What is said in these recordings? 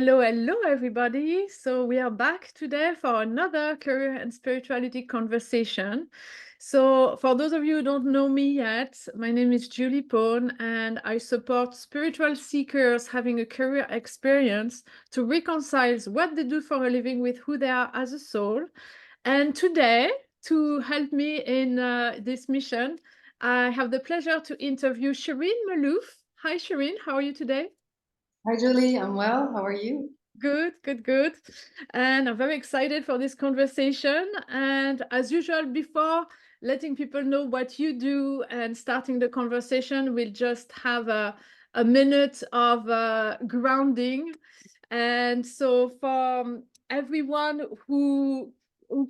Hello, hello, everybody. So we are back today for another career and spirituality conversation. So for those of you who don't know me yet, my name is Julie Pone, and I support spiritual seekers having a career experience to reconcile what they do for a living with who they are as a soul. And today, to help me in this mission, I have the pleasure to interview Shireen Maluf. Hi, Shireen. How are you today? Hi, Julie. I'm well. How are you? Good, good, good. And I'm very excited for this conversation. And as usual, before letting people know what you do and starting the conversation, we'll just have a minute of grounding. And so for everyone who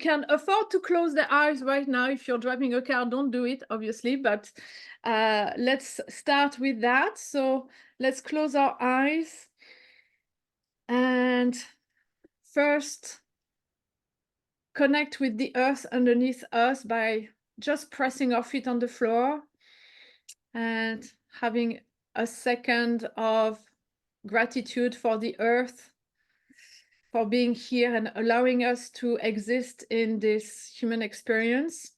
can afford to close their eyes right now, if you're driving a car, don't do it, obviously, but let's start with that. So let's close our eyes. And first, connect with the earth underneath us by just pressing our feet on the floor and having a second of gratitude for the earth, for being here and allowing us to exist in this human experience.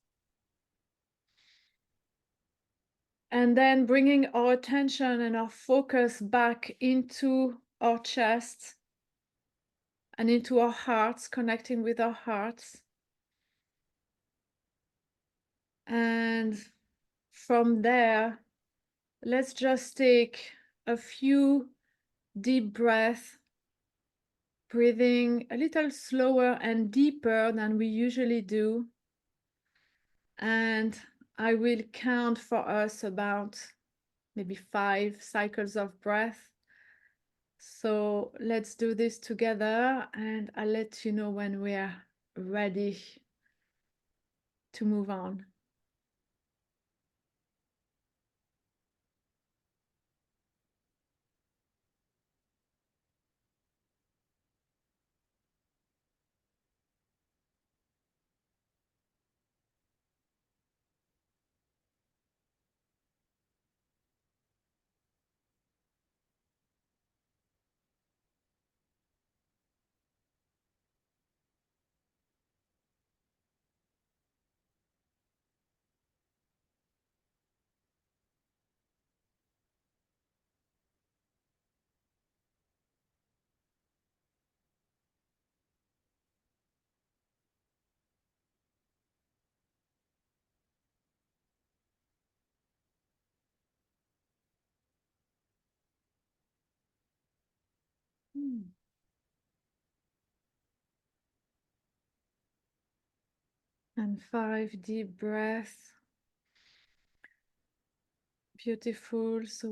And then bringing our attention and our focus back into our chest and into our hearts, connecting with our hearts. And from there, let's just take a few deep breaths, breathing a little slower and deeper than we usually do. And I will count for us about maybe 5 cycles of breath. So let's do this together, and I'll let you know when we're ready to move on. And 5 deep breaths. Beautiful. So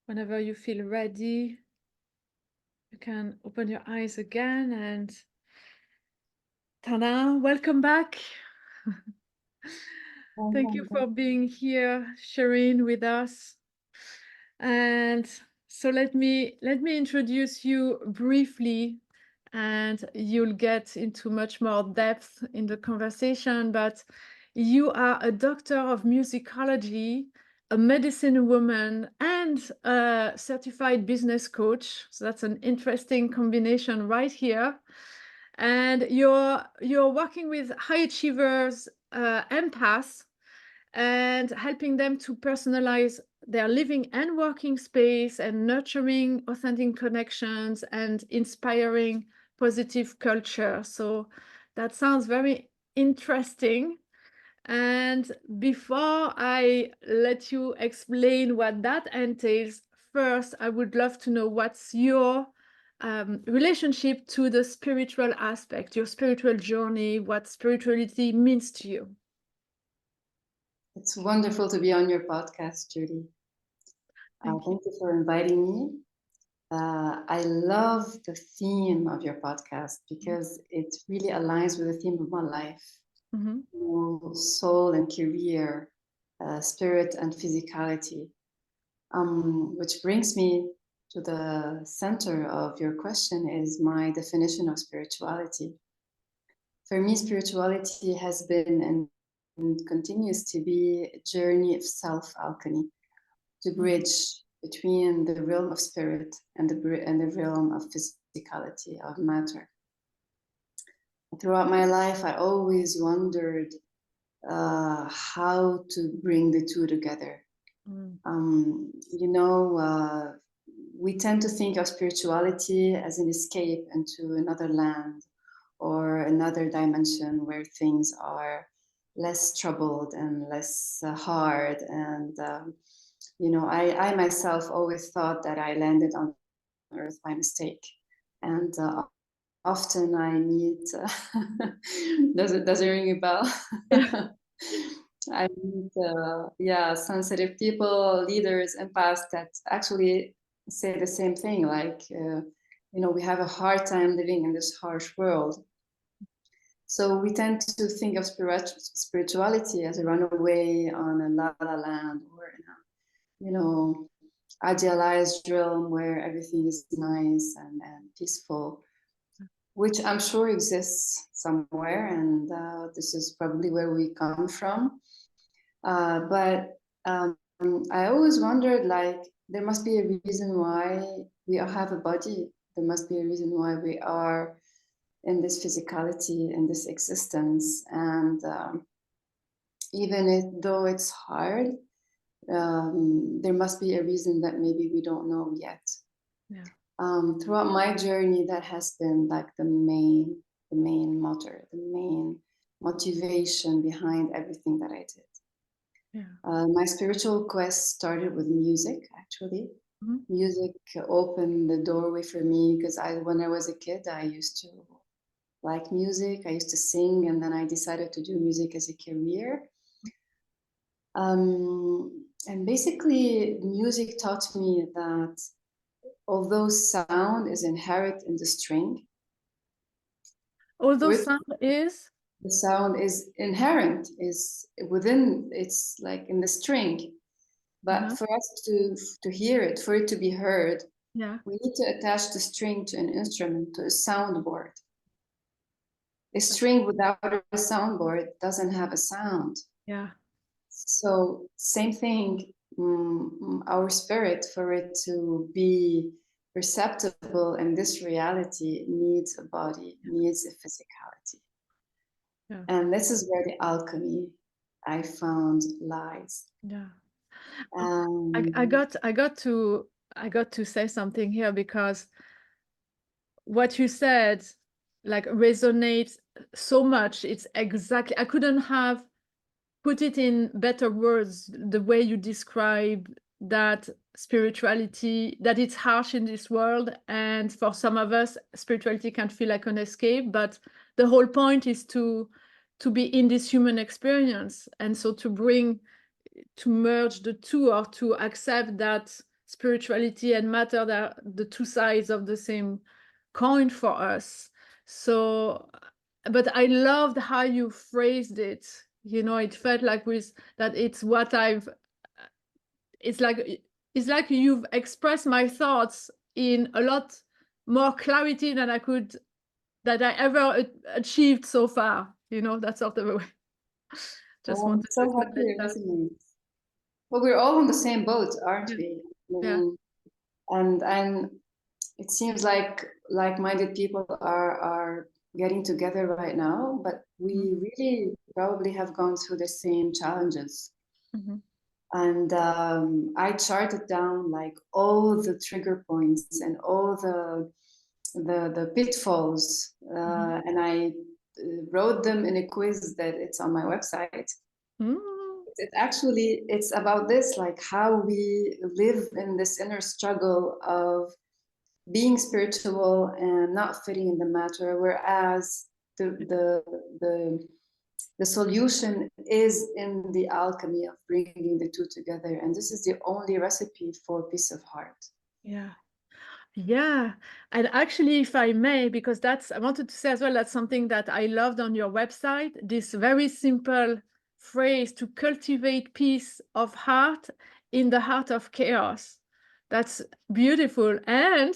whenever you feel ready, you can open your eyes again, and ta-da, welcome back. Thank you for being here, Shireen, with us. And so let me introduce you briefly, and you'll get into much more depth in the conversation. But you are a doctor of musicology, a medicine woman, and a certified business coach. So that's an interesting combination right here. And you're working with high achievers, empaths, and helping them to personalize their living and working space and nurturing authentic connections and inspiring positive culture. So that sounds very interesting. And before I let you explain what that entails, first, I would love to know what's your relationship to the spiritual aspect, your spiritual journey, what spirituality means to you. It's wonderful to be on your podcast, Julie. Thank you. Thank you for inviting me. I love the theme of your podcast because it really aligns with the theme of my life. Mm-hmm. Soul and career, spirit and physicality. Which brings me to the center of your question is my definition of spirituality. For me, spirituality has been and continues to be a journey of self-alchemy to bridge between the realm of spirit and the realm of physicality, of matter. Throughout my life, I always wondered how to bring the two together. You know, we tend to think of spirituality as an escape into another land or another dimension where things are less troubled and less hard. And, you know, I myself always thought that I landed on Earth by mistake. And often I meet, does it ring a bell? Yeah. I meet, yeah, sensitive people, leaders, empaths that actually say the same thing. Like, you know, we have a hard time living in this harsh world. So we tend to think of spirituality as a runaway on a la la land, or in a, you know, idealized realm where everything is nice and peaceful, which I'm sure exists somewhere, and this is probably where we come from. But I always wondered, like, there must be a reason why we all have a body. There must be a reason why we are in this physicality, in this existence. And though it's hard, there must be a reason that maybe we don't know yet. Yeah. Throughout my journey, that has been like the main motor, the main motivation behind everything that I did. Yeah. My spiritual quest started with music, actually. Music opened the doorway for me because when I was a kid, I used to like music. I used to sing, and then I decided to do music as a career. And basically, music taught me that although sound is inherent in the string, Although sound is? the sound is inherent, is within, it's like in the string. But for us to hear it, for it to be heard, Yeah. we need to attach the string to an instrument, to a soundboard. A string without a soundboard doesn't have a sound. Yeah. So same thing, our spirit, for it to be perceptible in this reality, needs a body, needs a physicality. Yeah. And this is where the alchemy I found lies. Yeah. I Um, got to say something here, because what you said like resonates so much. It's exactly, I couldn't have put it in better words, the way you describe that spirituality, that it's harsh in this world, and for some of us spirituality can feel like an escape, but the whole point is to be in this human experience, and so to merge the two, or to accept that spirituality and matter are the two sides of the same coin for us. So, but I loved how you phrased it. You know, it felt like with that it's what I've, it's like you've expressed my thoughts in a lot more clarity than that I ever achieved so far. You know, that sort of a way. Just I'm wanted to so happy acknowledge it that. resonates. Well, we're all on the same boat, aren't Yeah. we? I Yeah. mean, and it seems like like-minded people are getting together right now, but we really probably have gone through the same challenges. And I charted down like all the trigger points and all the pitfalls, and I wrote them in a quiz that it's on my website. It's about this, like how we live in this inner struggle of being spiritual and not fitting in the matter, whereas the solution is in the alchemy of bringing the two together, and this is the only recipe for peace of heart. Yeah. Yeah. And actually, if I may, because I wanted to say as well, that's something that I loved on your website, this very simple phrase, to cultivate peace of heart in the heart of chaos. That's beautiful. And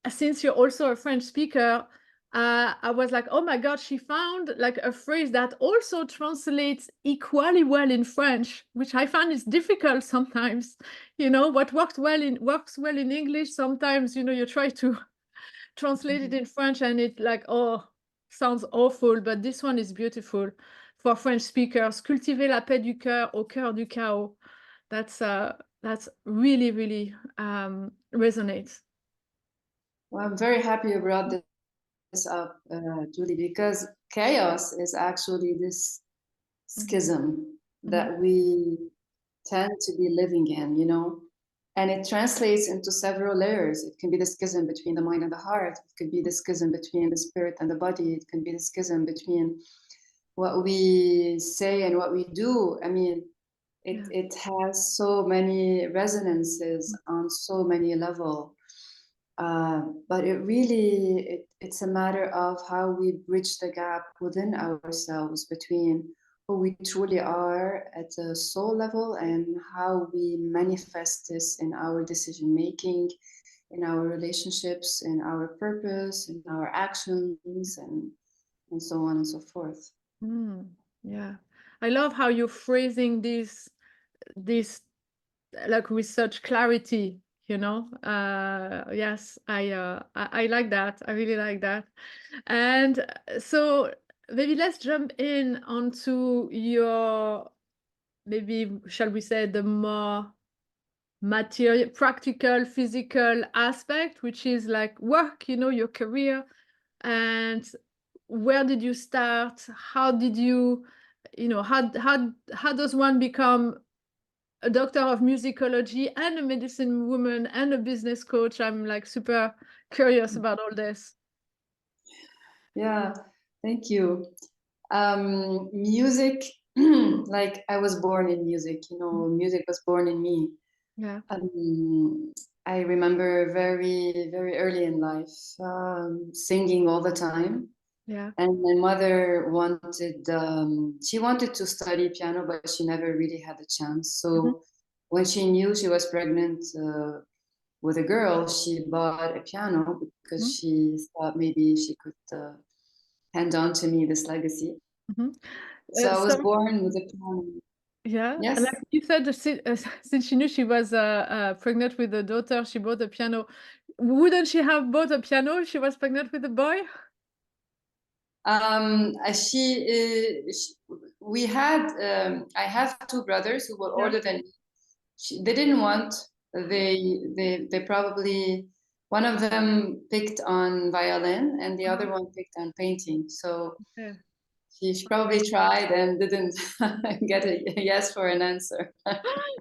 since you're also a French speaker, I was like, oh my God, she found like a phrase that also translates equally well in French, which I find is difficult sometimes. What works well in English, sometimes, you try to translate it in French and it like, oh, sounds awful, but this one is beautiful for French speakers. Cultiver la paix du cœur au cœur du chaos. That's really, really resonates. Well, I'm very happy you brought this up, Julie, because chaos is actually this Mhm, schism mhm, that we tend to be living in, and it translates into several layers. It can be the schism between the mind and the heart. It could be the schism between the spirit and the body. It can be the schism between what we say and what we do. I mean, it, yeah. it has so many resonances on so many levels. But it's a matter of how we bridge the gap within ourselves between who we truly are at a soul level and how we manifest this in our decision making, in our relationships, in our purpose, in our actions, and so on and so forth. Yeah. I love how you're phrasing this like with such clarity. Yes, I like that. I really like that. And so maybe let's jump in onto your, maybe shall we say, the more material, practical, physical aspect, which is like work, your career. And where did you start? How did you, how does one become a doctor of musicology and a medicine woman and a business coach? I'm like super curious about all this. Yeah, thank you. Music, like I was born in music, music was born in me. Yeah, Um, I remember very, very early in life singing all the time. yeah. And my mother she wanted to study piano, but she never really had a chance. Mhm, So when she knew she was pregnant with a girl, she bought a piano because mhm, she thought maybe she could hand on to me this legacy. mhm. So I was So born with a piano. yeah, and Yes. like you said, since she knew she was pregnant with a daughter, she bought a piano. Wouldn't she have bought a piano if she was pregnant with a boy? We had, I have two brothers who were Yeah. older than me. They didn't want, they probably, one of them picked on violin and the Uh-huh. other one picked on painting. So Yeah. she probably tried and didn't get a yes for an answer.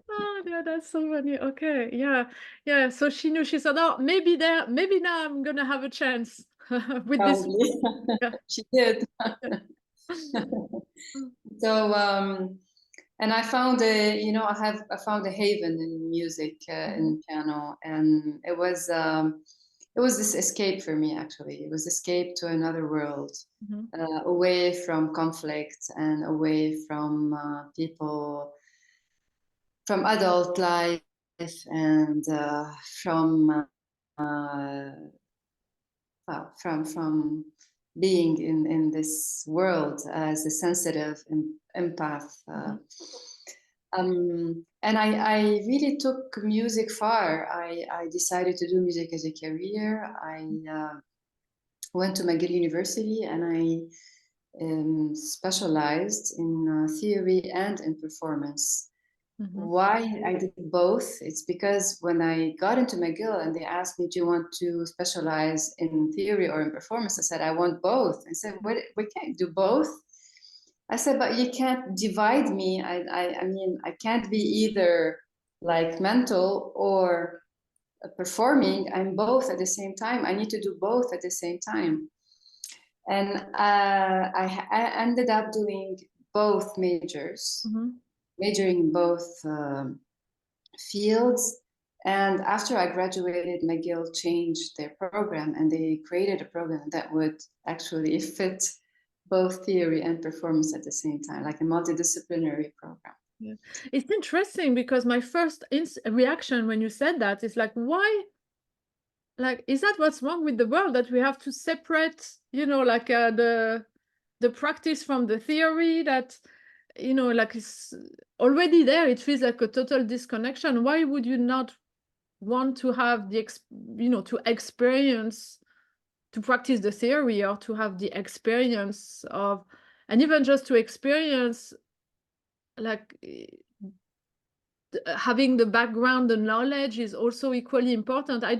Oh, yeah, that's so funny. Okay, yeah, yeah. So she knew. She thought, oh, maybe now I'm gonna have a chance with this. Probably. Yeah. She did. Yeah. Mm, So, and I found I found a haven in music, mhm, in piano, and it was this escape for me. Actually, it was escape to another world, mhm, away from conflict and away from people, from adult life, and uh, from being in this world as a sensitive empath. mhm, And I really took music far. I decided to do music as a career. I went to McGill University and I specialized in theory and in performance. mhm, Why I did both? It's because when I got into McGill and they asked me, "Do you want to specialize in theory or in performance?" I said, "I want both." I said, "What? We can't do both." I said, "But you can't divide me. I mean, I can't be either like mental or performing. I'm both at the same time. I need to do both at the same time." And I ended up doing both majors, mhm. majoring in both fields. And after I graduated, McGill changed their program and they created a program that would actually fit both theory and performance at the same time, like a multidisciplinary program. Yeah. It's interesting because my first reaction when you said that is like, why? like, is that what's wrong with the world, that we have to separate, like the practice from the theory, that like it's already there, it feels like a total disconnection. Why would you not want to have to experience, to practice the theory, or to have the experience of, and even just to experience, like having the background, the knowledge is also equally important. I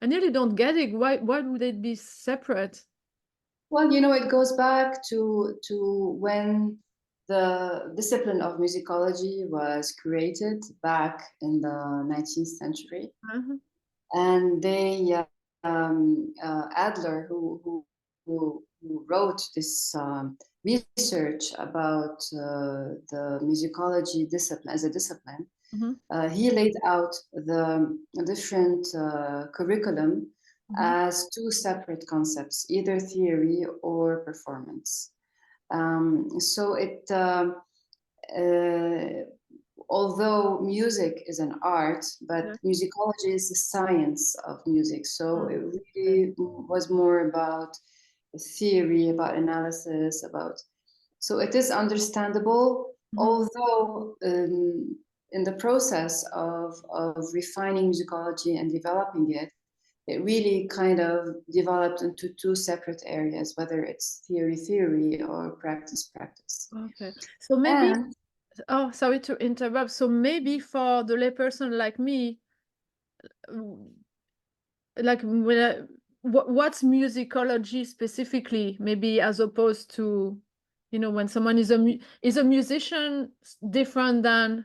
nearly don't get it. Why would it be separate? Well, it goes back to when the discipline of musicology was created back in the 19th century. Uh-huh. And Adler, who wrote this research about the musicology discipline as a discipline, Mhm. he laid out the different curriculum Mhm. as two separate concepts, either theory or performance. So although music is an art, Yeah. but musicology is the science of music. So Oh, it okay. really was more about theory, about analysis, about. So it is understandable, Mhm. although in the process of refining musicology and developing it, it really kind of developed into two separate areas, whether it's theory or practice. Okay. So maybe, And oh, sorry to interrupt. So maybe for the layperson like me, like what's musicology specifically, maybe, as opposed to, when someone is is a musician different than,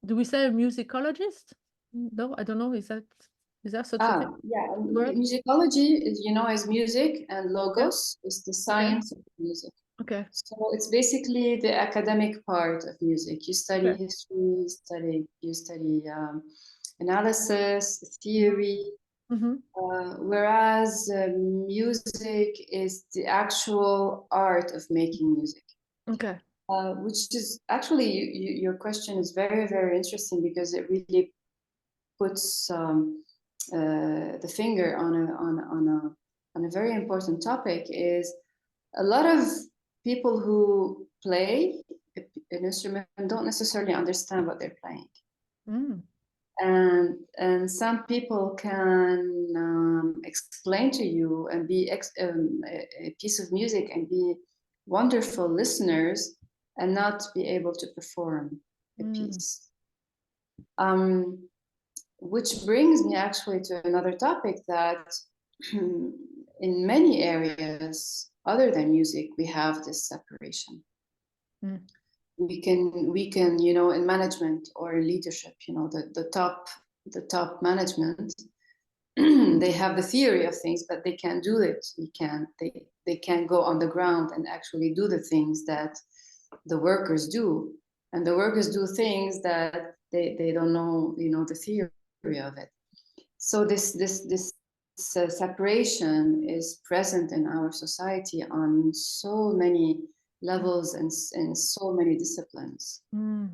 do we say a musicologist? No, I don't know. Is that such a thing? yeah, Word? musicology is, is music, and Yeah. logos is the Okay. science of music. Okay. So it's basically the academic part of music. You study Okay. history, you study analysis, theory, Mm-hmm. whereas music is the actual art of making music. Okay. Which is actually, your question is very, very interesting, because it really puts the finger on a very important topic. Is a lot of people who play an instrument don't necessarily understand what they're playing, Mm. and some people can explain to you and be a piece of music and be wonderful listeners and not be able to perform a Mm. piece. Um, which brings me actually to another topic, that in many areas other than music, we have this separation. Mm. We can, in management or leadership, the top management, they have the theory of things, but they can't do it. They can't go on the ground and actually do the things that the workers do. And the workers do things that they don't know, the theory of it. So this separation is present in our society on so many levels and in so many disciplines. Mm.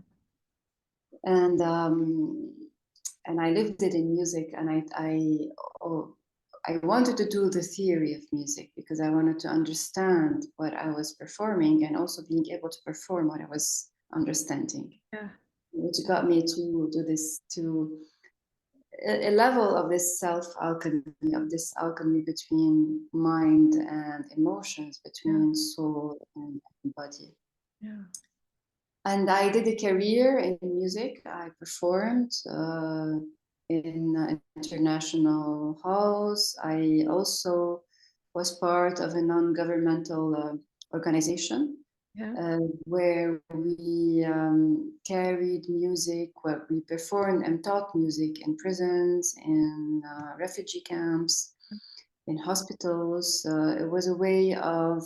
And I lived it in music, and oh, I wanted to do the theory of music because I wanted to understand what I was performing, and also being able to perform what I was understanding, Yeah. which got me to do this, to a level of this alchemy between mind and emotions, Yeah. between soul and body. Yeah. And I did a career in music. I performed in international halls. I also was part of a non-governmental organization Yeah. where we carried music, where we performed and taught music in prisons, in refugee camps, in hospitals. It was a way of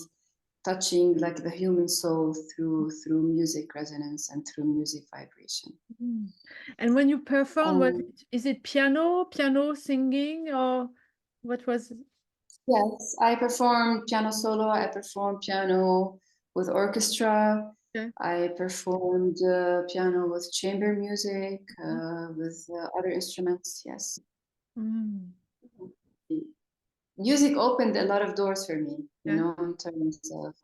touching like the human soul through music resonance and through music vibration. Mm. And when you perform, Um, is it piano singing, or what was it? yes, I performed piano solo. I performed piano with orchestra. Okay. I performed piano with chamber music, Mhm. with other instruments. Yes. Mm. music opened a lot of doors for me, you know, in terms of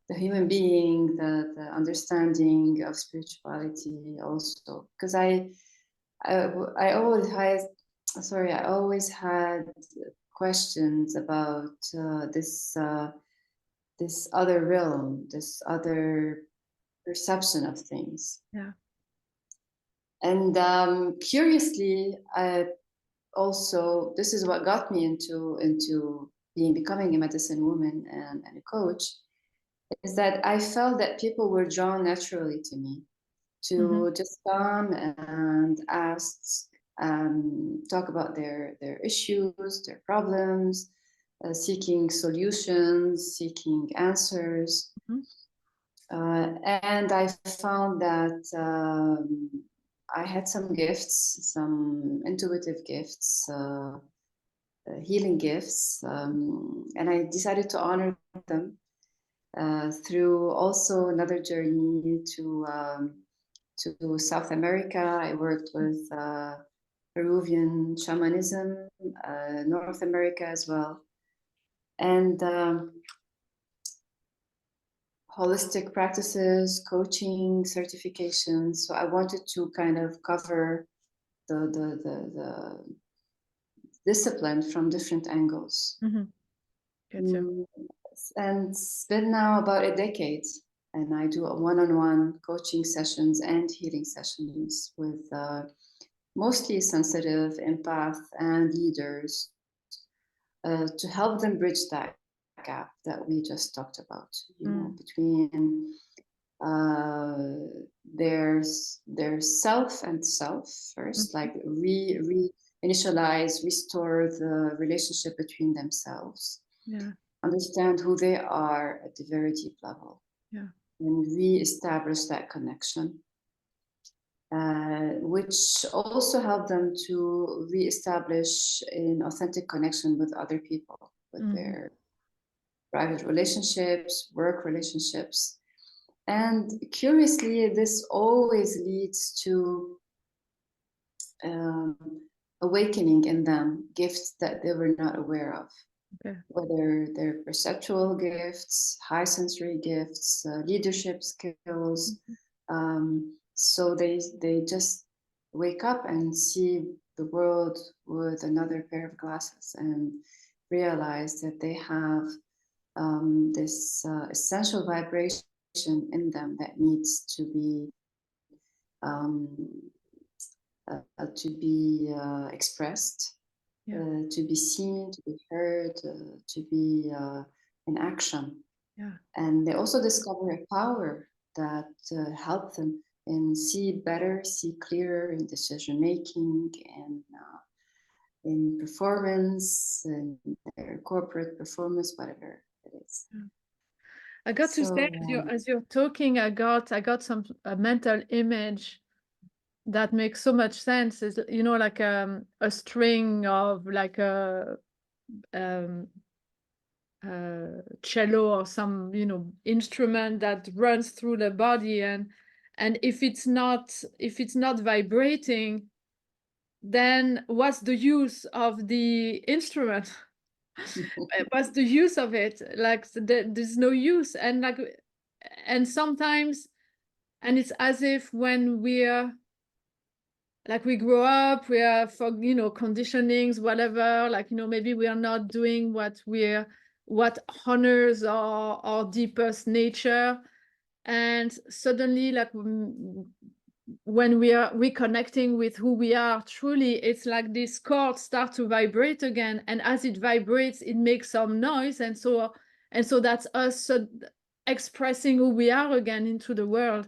the human being, the understanding of spirituality also, because I always had, sorry, I always had questions about this other realm, this other perception of things. Yeah. And curiously, I also, this is what got me into becoming a medicine woman and a coach, is that I felt that people were drawn naturally to me to just come and ask, talk about their issues, their problems, seeking solutions, seeking answers. And I found that I had some gifts, some intuitive gifts, healing gifts, and I decided to honor them through also another journey to South America. I worked with Peruvian shamanism, North America as well, and holistic practices, coaching, certifications. So I wanted to kind of cover the discipline from different angles. And it's been now about a decade, and I do one-on-one coaching sessions and healing sessions with mostly sensitive empath and leaders to help them bridge that gap that we just talked about, you know, between their self and self first, like initialize, restore the relationship between themselves, understand who they are at the very deep level, and re-establish that connection, which also help them to re-establish an authentic connection with other people, with their private relationships, work relationships. And curiously, this always leads to awakening in them gifts that they were not aware of, whether they're perceptual gifts, high sensory gifts, leadership skills. So they just wake up and see the world with another pair of glasses and realize that they have this essential vibration in them that needs to be expressed, to be seen, to be heard, to be in action. And they also discover a power that helps them and see better, see clearer in decision making, and in performance, in their corporate performance, whatever it is. I got to say, as you're talking, I got a mental image that makes so much sense. Is, you know, like a string of like a cello or some, you know, instrument that runs through the body, and if it's not vibrating, then what's the use of the instrument? What's the use of it? Like there's no use. And like, and sometimes, and it's as if when we're like, we grow up, we are, for, you know, conditionings, whatever, like, you know, maybe we are not doing what honors our deepest nature, and suddenly, like, when we are reconnecting with who we are truly, it's like these chords start to vibrate again, and as it vibrates, it makes some noise, and so that's us expressing who we are again into the world.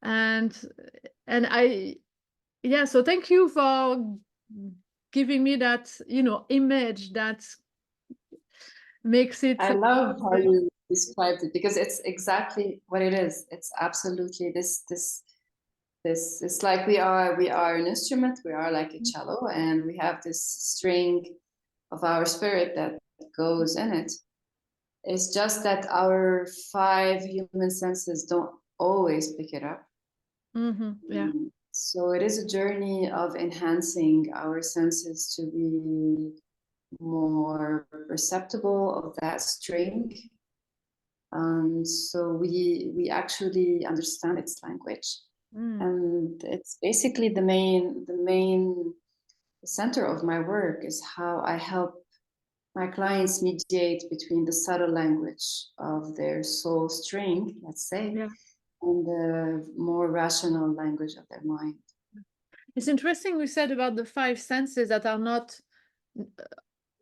And yeah, so thank you for giving me that, you know, image that makes it. I love how you described it, because it's exactly what it is. It's absolutely this. It's like we are an instrument. We are like a cello, and we have this string of our spirit that goes in it. It's just that our 5 human senses don't always pick it up. Yeah. So it is a journey of enhancing our senses to be more perceptible of that string. And so we actually understand its language. And it's basically the main center of my work is how I help my clients mediate between the subtle language of their soul string, let's say, Yeah. and the more rational language of their mind. It's interesting we said about the five senses that are not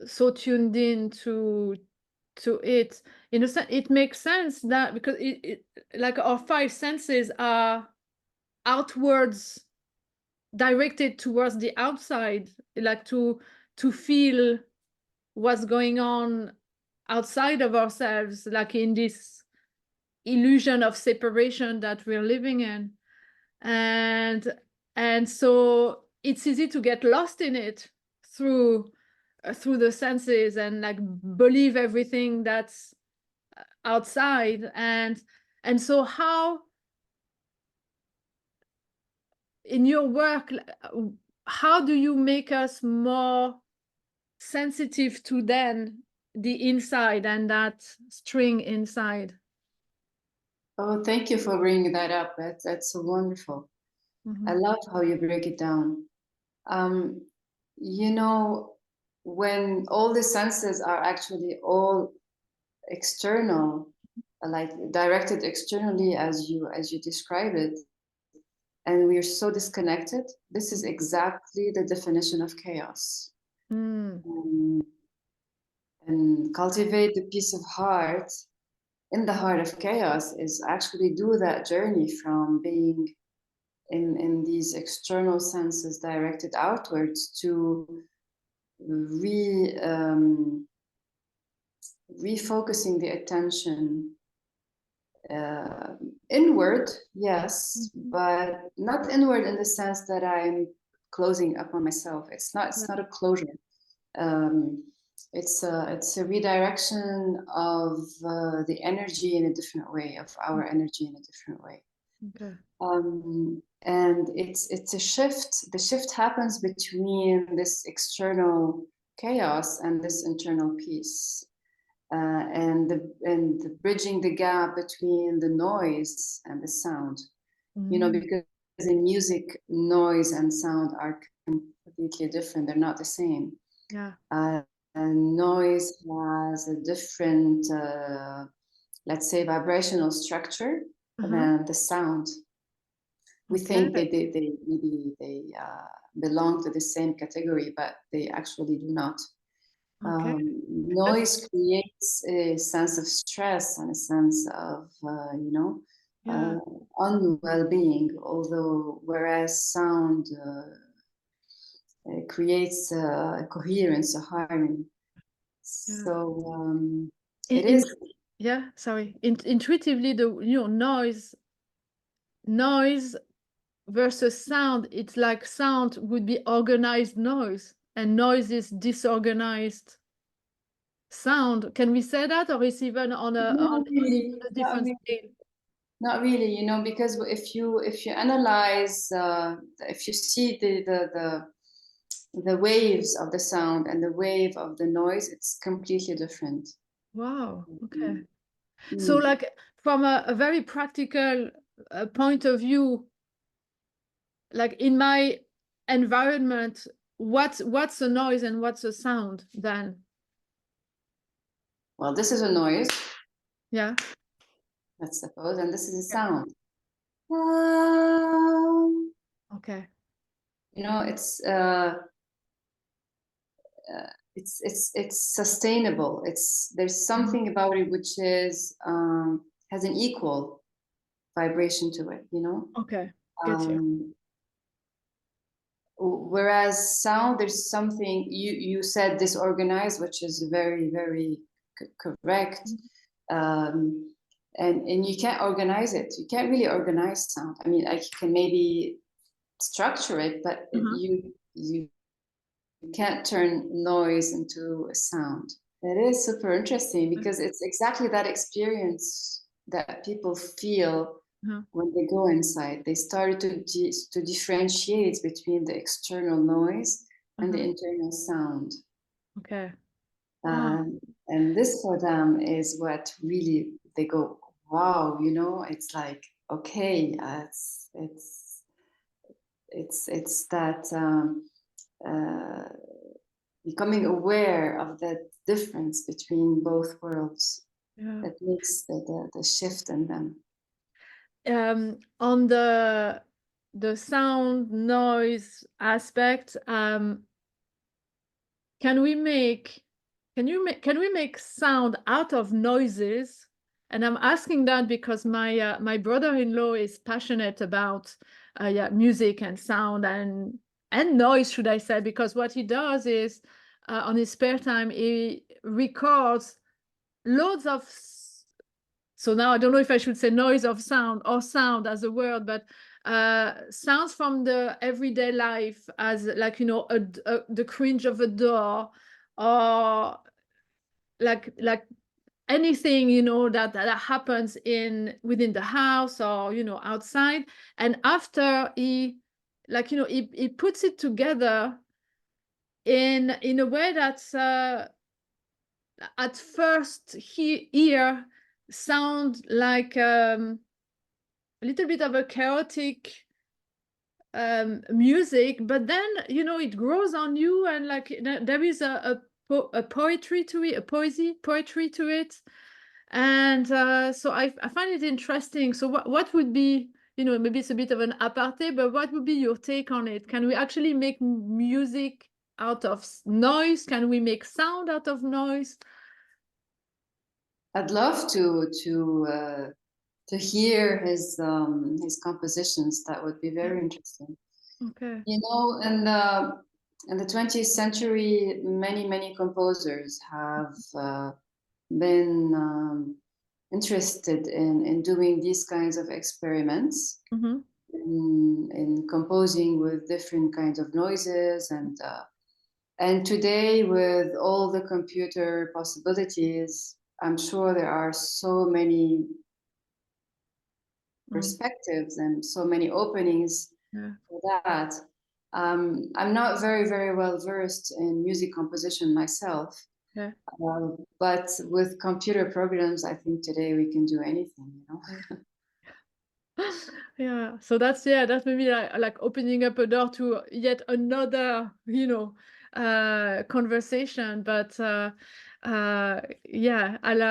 so tuned in to it. In a sense, it makes sense that because it like our five senses are outwards directed towards the outside, like to feel what's going on outside of ourselves, like in this illusion of separation that we're living in. And so it's easy to get lost in it through the senses and like believe everything that's outside. And so how in your work, how do you make us more sensitive to then the inside and that string inside? Oh, thank you for bringing that up. That's so wonderful. I love how you break it down. You know, when all the senses are actually all external, like directed externally as you describe it, and we're so disconnected, this is exactly the definition of chaos. And cultivate the peace of heart in the heart of chaos is actually do that journey from being in these external senses directed outwards to refocusing the attention inward, yes, but not inward in the sense that I'm closing up on myself. It's not a closure. It's a redirection of the energy in a different way, of our energy in a different way. Okay. And it's a shift. The shift happens between this external chaos and this internal peace. And the bridging the gap between the noise and the sound, you know, because in music, noise and sound are completely different. They're not the same. Yeah. And noise has a different, let's say, vibrational structure than the sound. We think they maybe they belong to the same category, but they actually do not. Noise creates a sense of stress and a sense of, unwell-being, although whereas sound creates a coherence, a harmony. So it is. Yeah, sorry. Intuitively, noise versus sound, it's like sound would be organized noise, and noise is disorganized sound. Can we say that, or is even on a different scale? Not really, you know, because if you analyze, if you see the waves of the sound and the wave of the noise, it's completely different. Wow. Okay. So, like from a very practical point of view, like in my environment, what's a noise and what's a sound then? Well, this is a noise. Yeah. Let's suppose, and this is a sound. Okay. You know, it's sustainable. There's something about it which is has an equal vibration to it. You know. Okay. Get you. Whereas sound, there's something you said disorganized, which is very, very correct. And you can't organize it. You can't really organize sound. I mean, I can maybe structure it, but you can't turn noise into a sound. It is super interesting because it's exactly that experience that people feel when they go inside. They started to differentiate between the external noise and the internal sound. Okay. Wow. And this for them is what really they go, wow, you know, it's like, okay, it's that uh, becoming aware of that difference between both worlds Yeah. that makes the shift in them. On the sound noise aspect, can we make can we make sound out of noises? And I'm asking that because my brother-in-law is passionate about yeah, music and sound and noise, should I say, because what he does is on his spare time he records loads of so now I don't know if I should say noise of sound or sound as a word, but sounds from the everyday life, as like, you know, the cringe of a door, or like anything, you know, that happens in within the house or, you know, outside. And after he, like, you know, he puts it together in a way that's at first hear sound like a little bit of a chaotic music, but then, you know, it grows on you, and like there is a poetry to it, a poetry to it. And so I find it interesting. So what would be, you know, maybe it's a bit of an aparté, but what would be your take on it? Can we actually make music out of noise? Can we make sound out of noise? I'd love to hear his compositions. That would be Yeah. very interesting. Okay. You know, in the 20th century, many composers have been interested in doing these kinds of experiments, Mm-hmm. in composing with different kinds of noises, and today with all the computer possibilities, I'm sure there are so many Mm. perspectives and so many openings Yeah. for that. I'm not very well versed in music composition myself, Yeah. but with computer programs, I think today we can do anything, you know. Yeah, so that's, yeah, that's maybe like opening up a door to yet another, you know, conversation. But yeah, I'll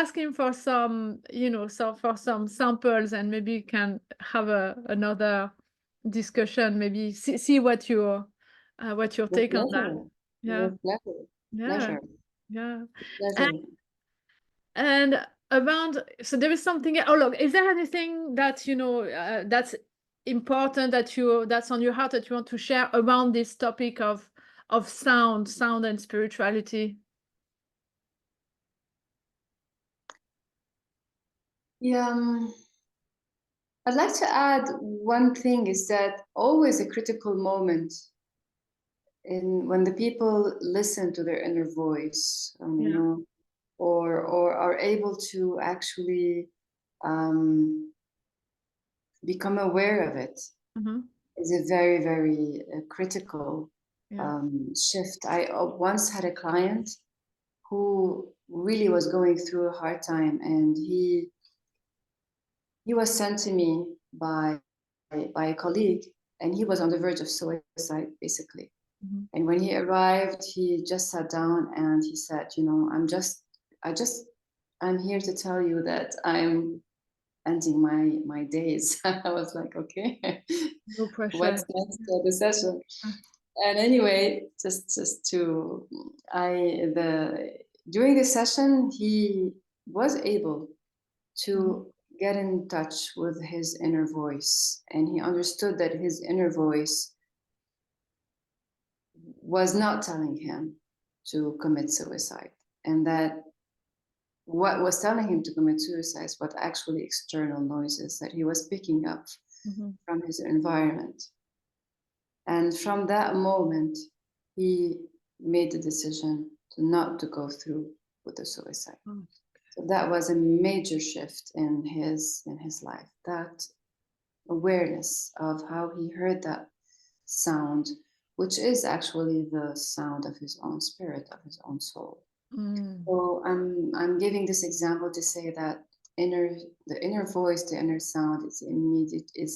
ask him for some, you know, so for some samples, and maybe we can have another discussion. Maybe see what your With take on that. pleasure, Yeah, with pleasure, yeah, pleasure, yeah. pleasure. And around, so there is something. Oh, look, is there anything that, you know, that's important, that's on your heart, that you want to share around this topic of sound and spirituality? Yeah, I'd like to add one thing is that always a critical moment in when the people listen to their inner voice, you Yeah. know, or are able to actually um, become aware of it, Mm-hmm. is a very critical Yeah. shift. I once had a client who really was going through a hard time, and he was sent to me by a colleague, and he was on the verge of suicide, basically. Mm-hmm. And when he arrived, he just sat down and he said, you know, I'm here to tell you that I'm ending my days. I was like, okay, No pressure. what's next for the session? And anyway, just to I the during the session, he was able Mm-hmm. to get in touch with his inner voice, and he understood that his inner voice was not telling him to commit suicide, and that what was telling him to commit suicide was actually external noises that he was picking up Mm-hmm. from his environment. And from that moment, he made the decision to not to go through with the suicide. Oh, So that was a major shift in his life. That awareness of how he heard that sound which is actually the sound of his own spirit, of his own soul. So I'm giving this example to say that the inner voice, the inner sound is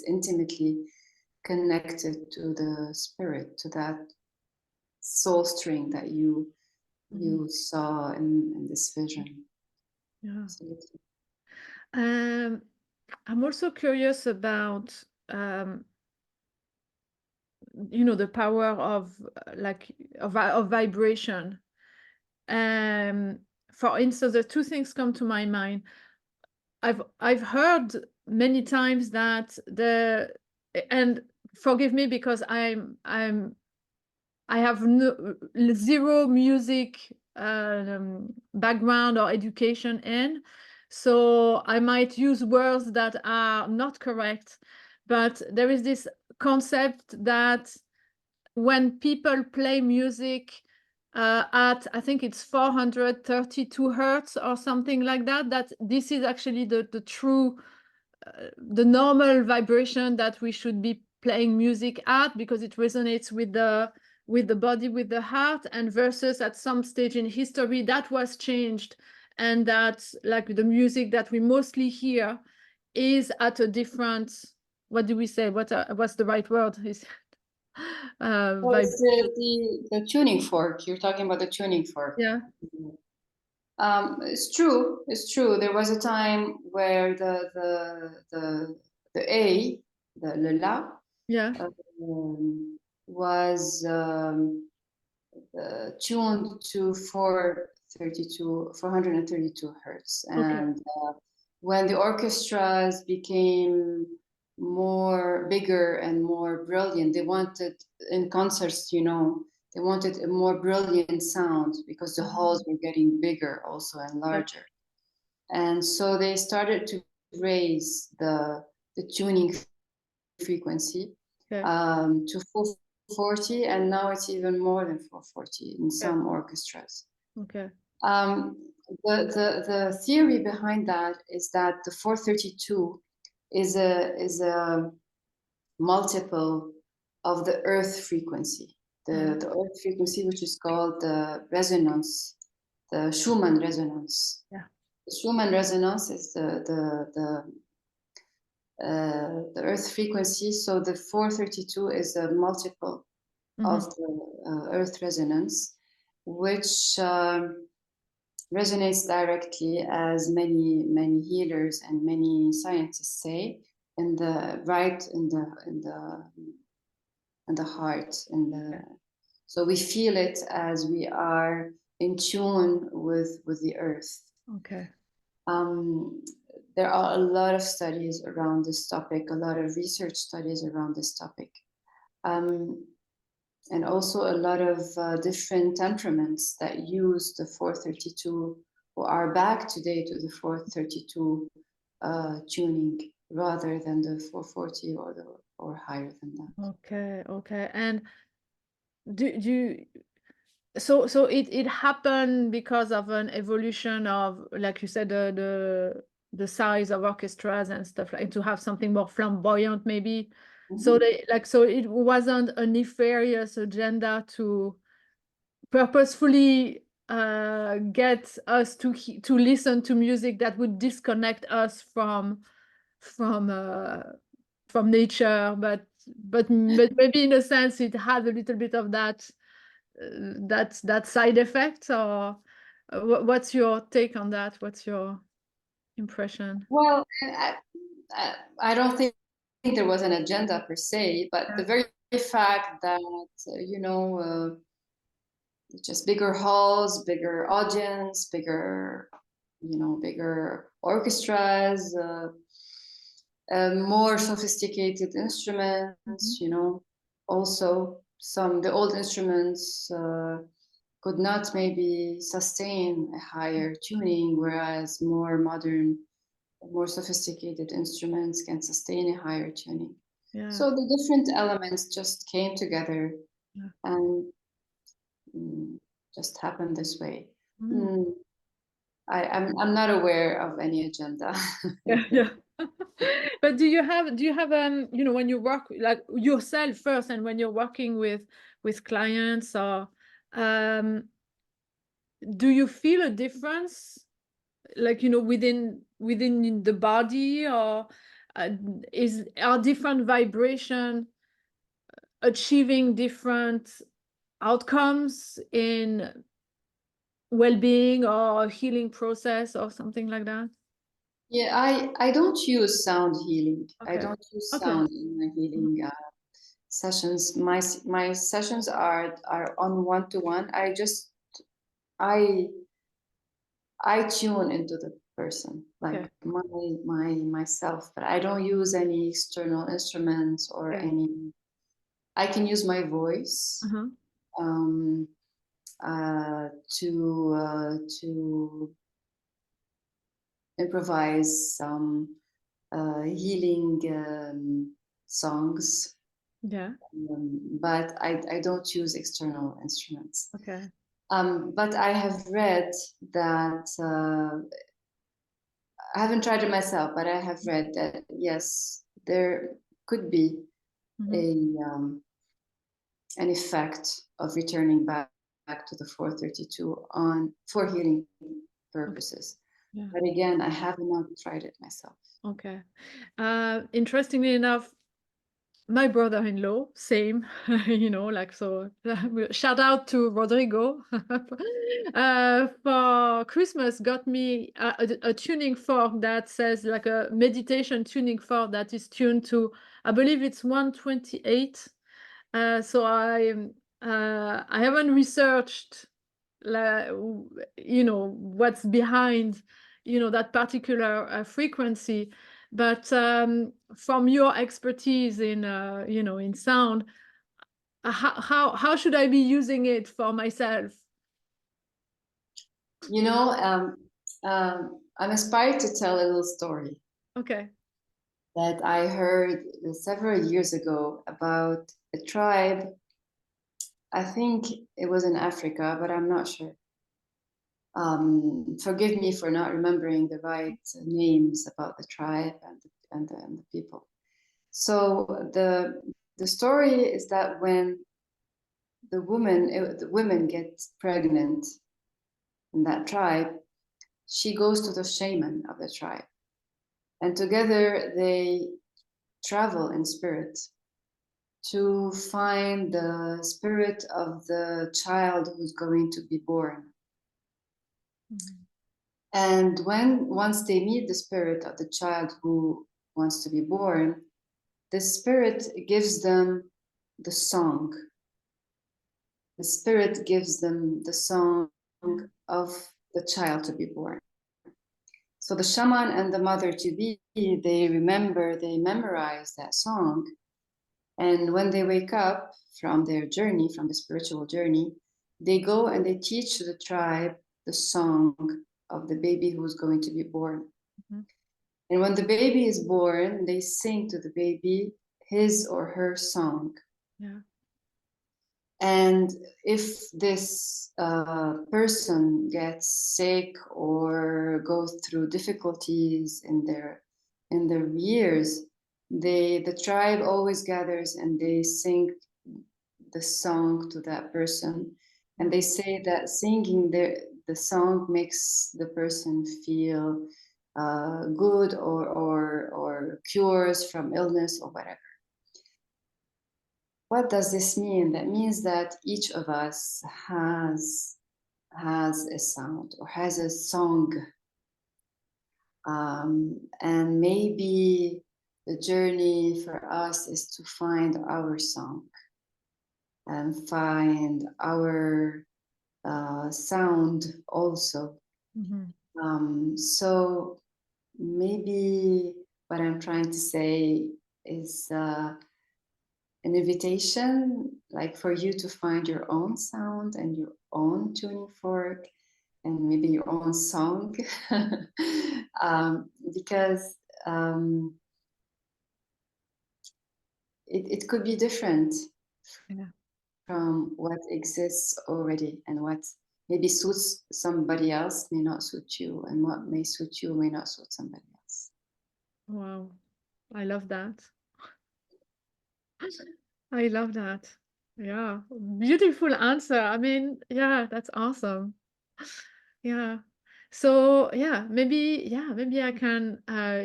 intimately connected to the spirit, to that soul string that you saw in this vision. Yeah. Absolutely. I'm also curious about the power of of vibration. For instance, the two things come to my mind. I've heard many times that and forgive me because I have zero music background or education in, so I might use words that are not correct, but there is this concept that when people play music at, I think it's 432 hertz or something like that, that this is actually the true, the normal vibration that we should be playing music at, because it resonates with the body, with the heart, and versus at some stage in history that was changed, and that like the music that we mostly hear is at a different, what do we say, what's the right word is Well, it's the tuning fork. You're talking about the tuning fork. yeah, It's true. It's true. There was a time where the A, the la, yeah, was tuned to 432 hertz. okay, And when the orchestras became more bigger and more brilliant, they wanted in concerts, they wanted a more brilliant sound because the halls were getting bigger also and okay, larger. And so they started to raise the tuning frequency okay, to 440, and now it's even more than 440 in okay, some orchestras. okay, Um, the theory behind that is that the 432 is a multiple of the Earth frequency, the Earth frequency, which is called the resonance, the Schumann resonance. yeah, The Schumann resonance is the Earth frequency. So the 432 is a multiple of the Earth resonance, which resonates directly, as many healers and many scientists say, in the right in the heart, so we feel it as we are in tune with the earth. okay, Um, there are a lot of studies around this topic, a lot of research studies around this topic. And also a lot of different temperaments that use the 432, who are back today to the 432 tuning rather than the 440 or higher than that. okay. And do so it happened because of an evolution of, like you said, the size of orchestras and stuff, like to have something more flamboyant maybe. So they so it wasn't a nefarious agenda to purposefully get us to listen to music that would disconnect us from uh, from nature, but maybe in a sense it had a little bit of that side effect. Or what's your take on that? What's your impression? Well, I don't think there was an agenda per se, but the very fact that just bigger halls, bigger audience, bigger orchestras, more sophisticated instruments, also the old instruments could not maybe sustain a higher tuning, whereas more modern, more sophisticated instruments can sustain a higher tuning. Yeah, So the different elements just came together yeah. and just happened this way. Mm. Mm, I'm not aware of any agenda. Yeah, yeah. But do you have you know, when you work like yourself first, and when you're working with clients, or um do you feel a difference, like, you know, within the body, or uh, are different vibration achieving different outcomes in well-being or healing process or something like that? Yeah, I don't use sound healing. I Okay. don't use Okay. sound in my Mhm. healing sessions. My sessions are on one to one. I I tune into the person, Okay. like my myself, but I don't use any external instruments or Okay. any. I can use my voice Uh-huh. um, to improvise some healing songs, Yeah. but I don't use external instruments. Okay. But I have read that I haven't tried it myself, but I have read that yes, there could be Hmm. a an effect of returning back to the 432 on for healing Okay. purposes. Yeah. But again, I have not tried it myself. Okay. Interestingly enough, my brother-in-law, same, you know, like, so shout out to Rodrigo, for Christmas got me a tuning fork that says, like, a meditation tuning fork that is tuned to, I believe it's 128. So I haven't researched, you know, what's behind, you know, that particular frequency, but from your expertise in, you know, in sound, how should I be using it for myself? You know, I'm inspired to tell a little story Okay. that I heard several years ago about a tribe. I think it was in Africa, but I'm not sure. Forgive me for not remembering the right names about the tribe and the people. So the story is that when the women get pregnant in that tribe, she goes to the shaman of the tribe, and together they travel in spirit to find the spirit of the child who's going to be born. Mhm. And when once they meet the spirit of the child who wants to be born, the spirit gives them the song. The spirit gives them the song Yeah. of the child to be born. So the shaman and the mother to be, they memorize that song. And when they wake up from their journey, from the spiritual journey, they go and they teach the tribe the song of the baby who's going to be born. Mhm. And when the baby is born, they sing to the baby his or her song. Yeah. And if this person gets sick or goes through difficulties in their years, the tribe always gathers and they sing the song to that person. And they say that singing the song makes the person feel good or cures from illness or whatever. What does this mean? That means that each of us has a sound or has a song, and maybe the journey for us is to find our song and find our sound also. Mhm. So maybe what I'm trying to say is an invitation, like for you to find your own sound and your own tuning fork and maybe your own song, because um, it could be different Yeah. from what exists already, and what maybe suits somebody else may not suit you, and what may suit you may not suit somebody else. Wow. I love that. I love that. Yeah. Beautiful answer. I mean, yeah, that's awesome. Yeah. So yeah, maybe I can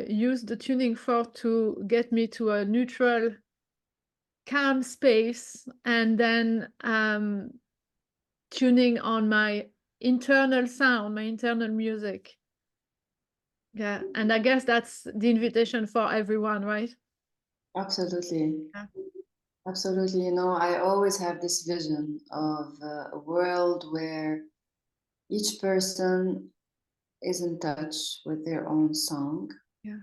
use the tuning fork to get me to a neutral, calm space, and then tuning on my internal sound, my internal music. Yeah. And I guess that's the invitation for everyone, right? Absolutely. Yeah. Absolutely. You know, I always have this vision of a world where each person is in touch with their own song, Yeah.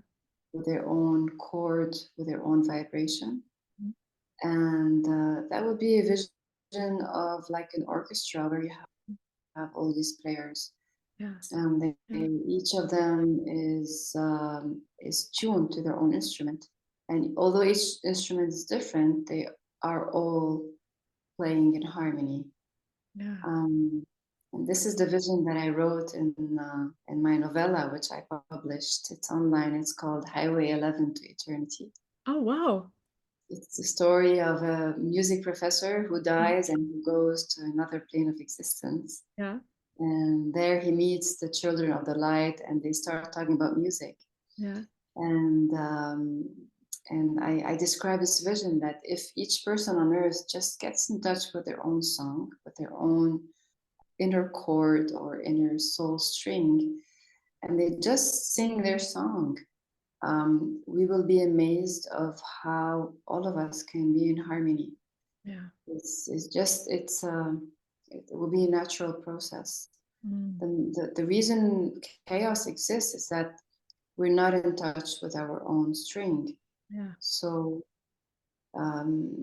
with their own chord, with their own vibration. Mm. And that would be a vision of like an orchestra where you have all these players. Yeah. Yeah. Each of them is tuned to their own instrument. And although each instrument is different, they are all playing in harmony. Yeah. Um, and this is the vision that I wrote in my novella, which I published. It's online. It's called Highway 11 to Eternity. Oh, wow. It's the story of a music professor who Mm. dies and who goes to another plane of existence. Yeah. And there he meets the children of the light, and they start talking about music. Yeah. And I describe this vision that if each person on earth just gets in touch with their own song, with their own inner chord or inner soul string, and they just sing their song, we will be amazed of how all of us can be in harmony. Yeah. It's just it will be a natural process. Mm. The reason chaos exists is that we're not in touch with our own string. Yeah. So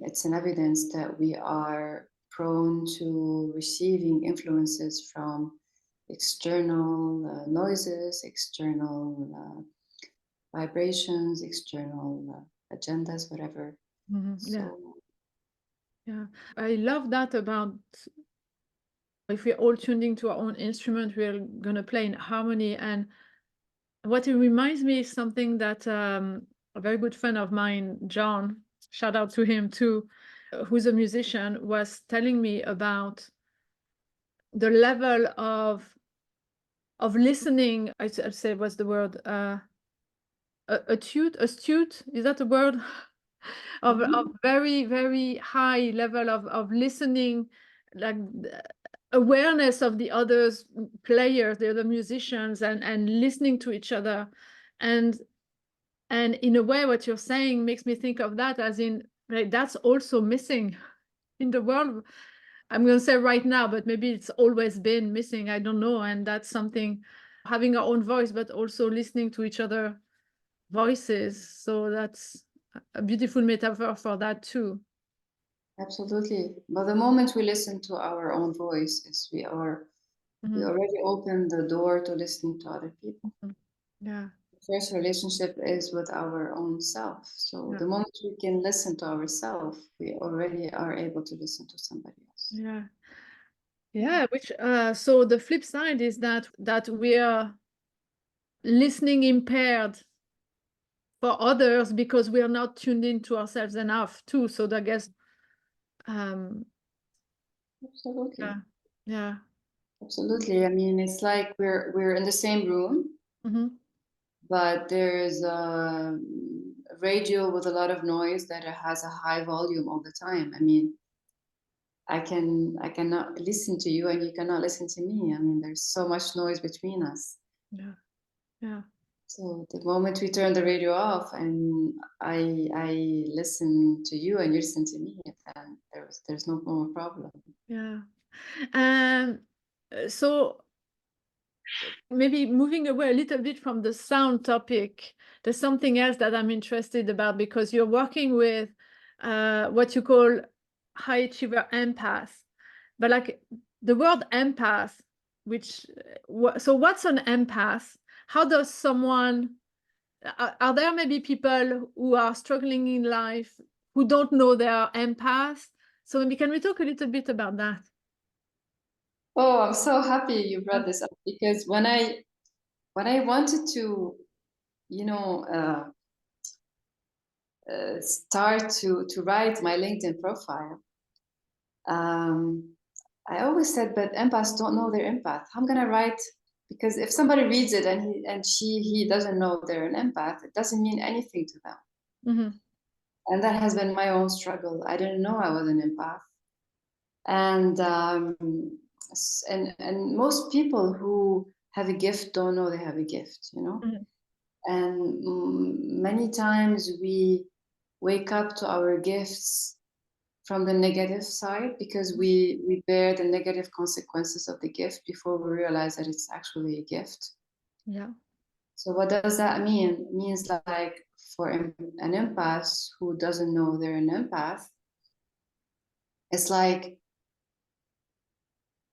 it's an evidence that we are prone to receiving influences from external noises, external vibrations, external agendas, whatever. Yeah. So Yeah. I love that about if we're all tuning to our own instrument, we're gonna play in harmony. And what it reminds me is something that a very good friend of mine, John, shout out to him too, who's a musician, was telling me about the level of listening. I'd say what's the word? Astute, is that a word? Of mhm, very, very high level of listening, like awareness of the others players, the other musicians, and listening to each other. And in a way what you're saying makes me think of that as in, like, that's also missing in the world. I'm going to say right now, but maybe it's always been missing, I don't know. And that's something, having our own voice but also listening to each other voices. So that's a beautiful metaphor for that too. absolutely. But the moment we listen to our own voices, we Mhm. already open the door to listening to other people. Mhm. Yeah, The first relationship is with our own self. So yeah, the moment we can listen to ourselves, we already are able to listen to somebody else. yeah, Yeah, yeah. Which so the flip side is that we are listening impaired for others because we are not tuned into ourselves enough too. So I guess um absolutely. yeah, yeah. Absolutely. I mean, it's like we're in the same room, Hmm. but there's a radio with a lot of noise that has a high volume all the time. I mean, I cannot listen to you and you cannot listen to me. I mean, there's so much noise between us. Yeah, yeah, So the moment we turn the radio off and I listen to you and you listen to me, then there's no more problem. yeah. And so maybe moving away a little bit from the sound topic, there's something else that I'm interested about because you're working with what you call high achiever empath. But like the word empath, which so what's an empath? How does someone are there maybe people who are struggling in life who don't know they are empaths? So maybe can we talk a little bit about that? Oh, I'm so happy you Yeah. brought this up because when I wanted to, you know, start to write my LinkedIn profile, I always said, but empaths don't know they're empath. How am I gonna write? Because if somebody reads it and he doesn't know they're an empath, it doesn't mean anything to them. Mm-hmm. And that has been my own struggle. I didn't know I was an empath, and most people who have a gift don't know they have a gift, you know. Mm-hmm. And many times we wake up to our gifts from the negative side because we bear the negative consequences of the gift before we realize that it's actually a gift. Yeah. So what does that mean? It means like for an empath who doesn't know they're an empath, it's like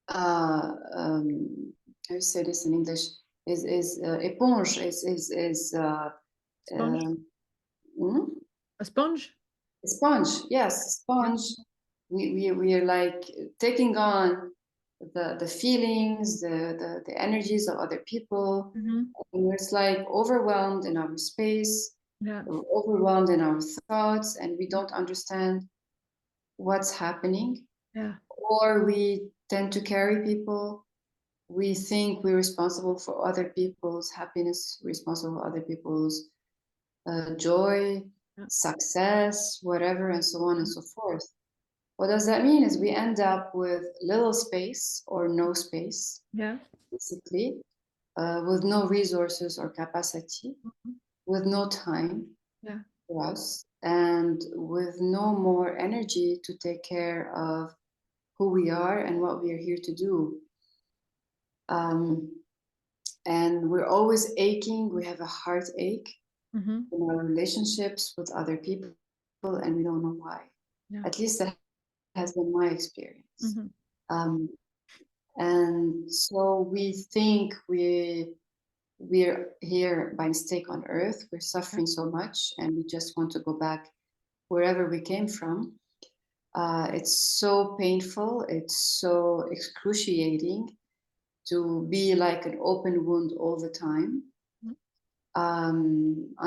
how do you say this in English? Is éponge Sponge. hmm? A sponge. A sponge. Yes, a Yeah. sponge. We are like taking on the feelings, the energies of other people, Mm-hmm. and we're like overwhelmed in our space, Yeah. we're overwhelmed in our thoughts, and we don't understand what's happening, Yeah. or we tend to carry people. We think we're responsible for other people's happiness, responsible for other people's joy, Yeah. success, whatever, and so on and so forth. What does that mean is we end up with little space or no space, Yeah. basically, with no resources or capacity, Mm-hmm. with no time Yeah. for us, and with no more energy to take care of who we are and what we are here to do. Um, and we're always aching. We have a heartache Mm-hmm. in our relationships with other people, and we don't know why. Yeah. At least that has been my experience. Mm-hmm. Um, and so we think we're here by mistake on earth. We're Yeah. suffering so much, and we just want to go back wherever we came from. It's so painful. It's so excruciating to be like an open wound all the time.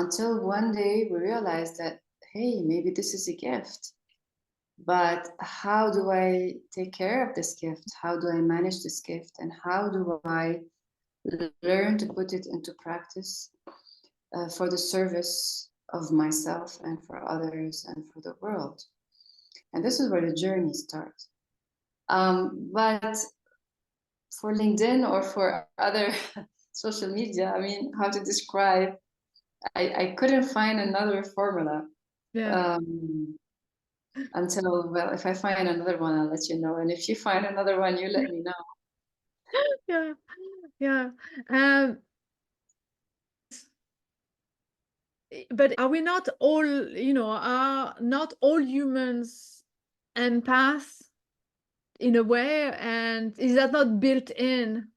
Until one day we realize that, hey, maybe this is a gift. But how do I take care of this gift? How do I manage this gift? And how do I learn to put it into practice for the service of myself and for others and for the world? And this is where the journey starts. But for LinkedIn or for other social media, I mean, how to describe, I couldn't find another formula. Yeah. Um, until, well, if I find another one, I'll let you know. And if you find another one, you let me know. Yeah. Yeah. Um, but are we not all, are not all humans empaths in a way? And is that not built in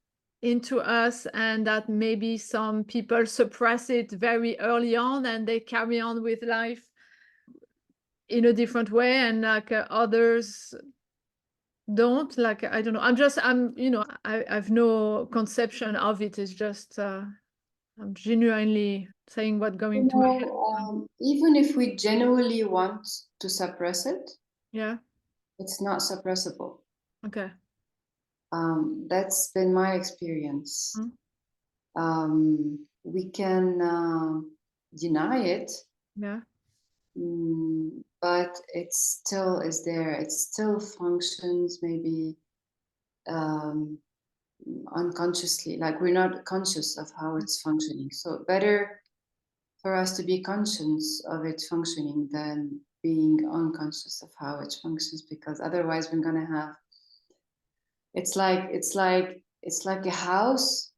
into us, and that maybe some people suppress it very early on and they carry on with life in a different way, and like others don't? Like, I don't know. I've no conception of it. It's just I'm genuinely saying what going You to my head. know, even if we genuinely want to suppress it, Yeah. it's not suppressible. Okay. That's been my experience. Mm. We can deny it, Yeah. but it still is there. It still functions maybe um, unconsciously, like we're not conscious of how it's functioning. So better for us to be conscious of it functioning than being unconscious of how it functions, because otherwise we're gonna have, it's like a house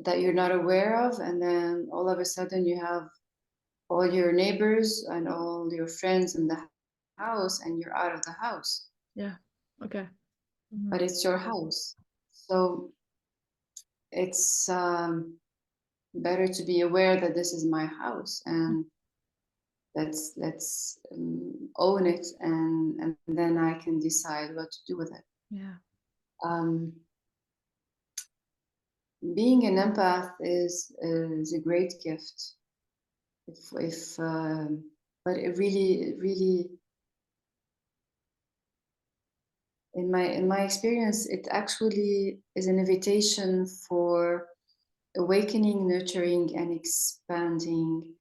that you're not aware of, and then all of a sudden you have all your neighbors and all your friends in the house, and you're out of the house, Yeah. Okay. but Mhm. it's your house. So it's better to be aware that this is my house, and let's own it, and then I can decide what to do with it. Yeah. Um, being an empath is a great gift. If but it really, in my experience, it actually is an invitation for awakening, nurturing, and expanding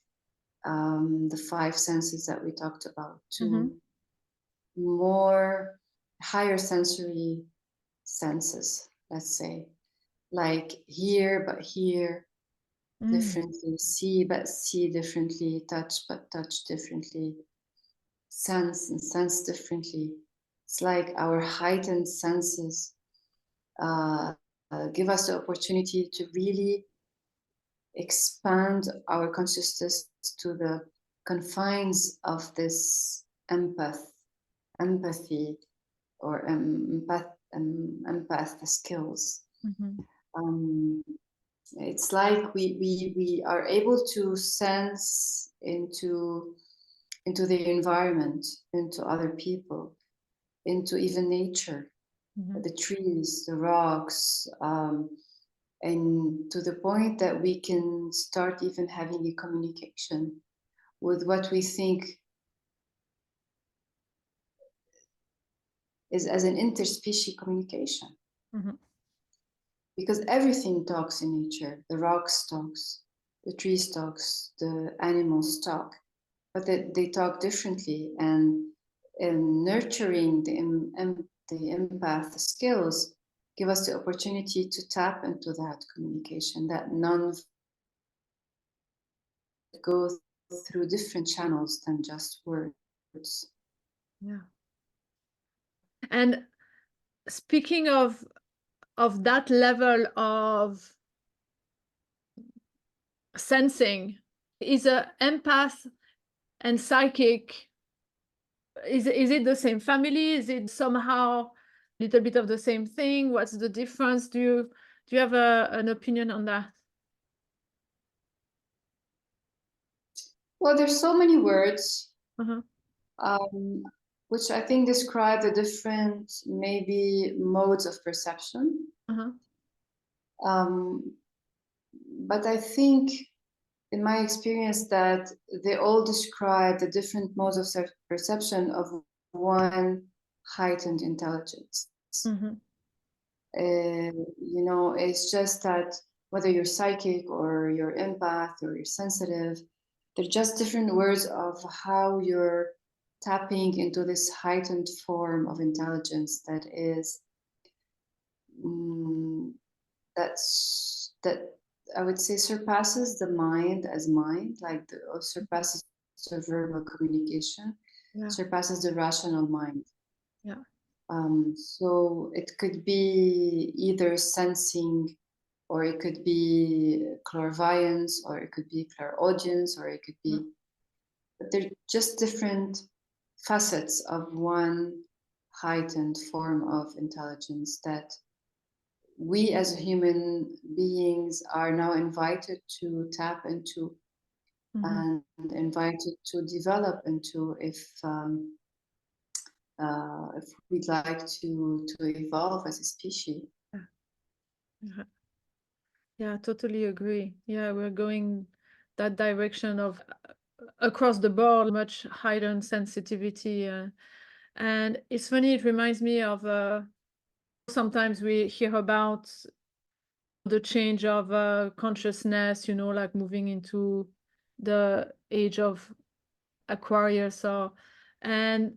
the five senses that we talked about to more higher sensory senses, let's say, like hear but hear differently, see but see differently, touch but touch differently, sense and sense differently. It's like our heightened senses give us the opportunity to really expand our consciousness to the confines of this empathy, or empath skills. It's like we are able to sense into the environment, into other people, into even nature, the trees, the rocks, and to the point that we can start even having a communication with what we think is as an interspecies communication. Because everything talks in nature. The rocks talks, the trees talks, the animals talk, but they talk differently. And nurturing the empath skills give us the opportunity to tap into that communication, that go through different channels than just words. Yeah. And speaking of that level of sensing, is a empath and psychic, is it the same family? Is it somehow a little bit of the same thing? What's the difference? Do you have an opinion on that? Well, there's so many words, which I think describe the different maybe modes of perception. But I think, in my experience, that they all describe the different modes of perception of one heightened intelligence. You know, it's just that whether you're psychic or you're empath or you're sensitive, they're just different words of how you're tapping into this heightened form of intelligence that is that I would say surpasses the mind as mind, like surpasses the verbal communication, surpasses the rational mind. So it could be either sensing, or it could be clairvoyance, or it could be clairaudience, or it could be, but they're just different facets of one heightened form of intelligence that we as human beings are now invited to tap into and invited to develop into if we'd like to evolve as a species. Yeah, totally agree. Yeah, we're going that direction of across the board, much heightened sensitivity. And it's funny, it reminds me of sometimes we hear about the change of consciousness, you know, like moving into the age of Aquarius, or and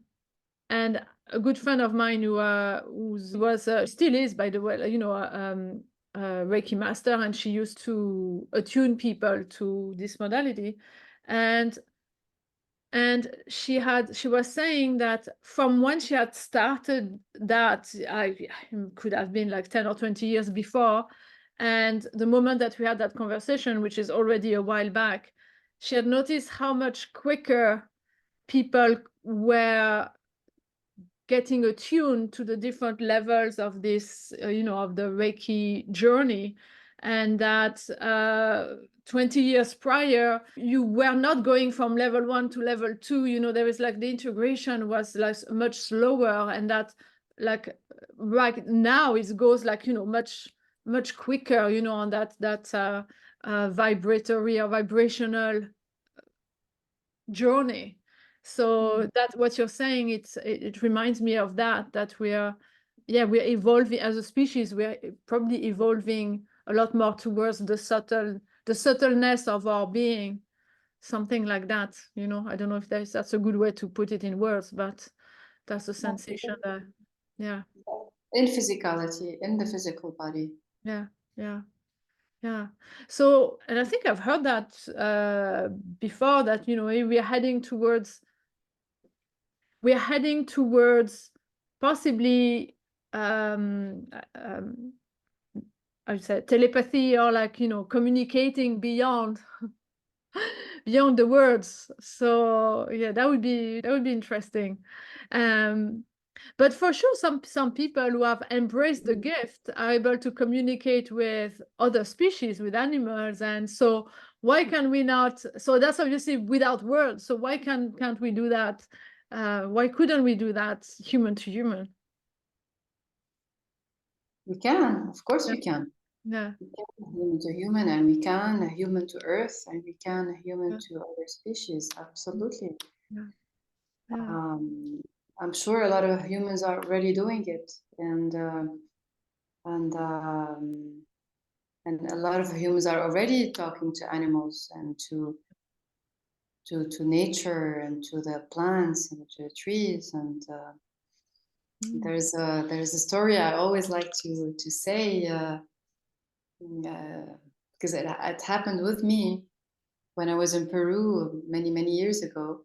a good friend of mine who was still is, by the way, you know, Reiki master, and she used to attune people to this modality, and she was saying that from when she had started that, I could have been like 10 or 20 years before, and the moment that we had that conversation, which is already a while back, she had noticed how much quicker people were getting attuned to the different levels of this, you know, of the Reiki journey. And that 20 years prior, you were not going from level 1 to level 2. You know, there was like the integration was like much slower, and that like right now it goes like, you know, much quicker, you know, on that vibratory or vibrational journey. So that what you're saying, it reminds me of that we're evolving as a species. We're probably evolving a lot more towards the subtleness of our being, something like that. You know, I don't know if that's a good way to put it in words, but that's a sensation that, yeah, In physicality, in the physical body. yeah, yeah. Yeah. So, and I think I've heard that before, that, you know, we're heading towards possibly I would say telepathy, or like, you know, communicating beyond beyond the words. So yeah, that would be interesting. Um, but for sure, some people who have embraced the gift are able to communicate with other species, with animals, and so why can we not? So that's obviously without words. So why can't we do that? Why couldn't we do that human to human? We can, of course, Yeah, we can. yeah, We can human to human, and we can a human to Earth, and we can a human yeah, to other species. Absolutely. yeah, yeah, Um, I'm sure a lot of humans are already doing it, and and a lot of humans are already talking to animals and to nature and to the plants and to the trees. And mm, there's a story I always like to say, because it happened with me when I was in Peru many years ago,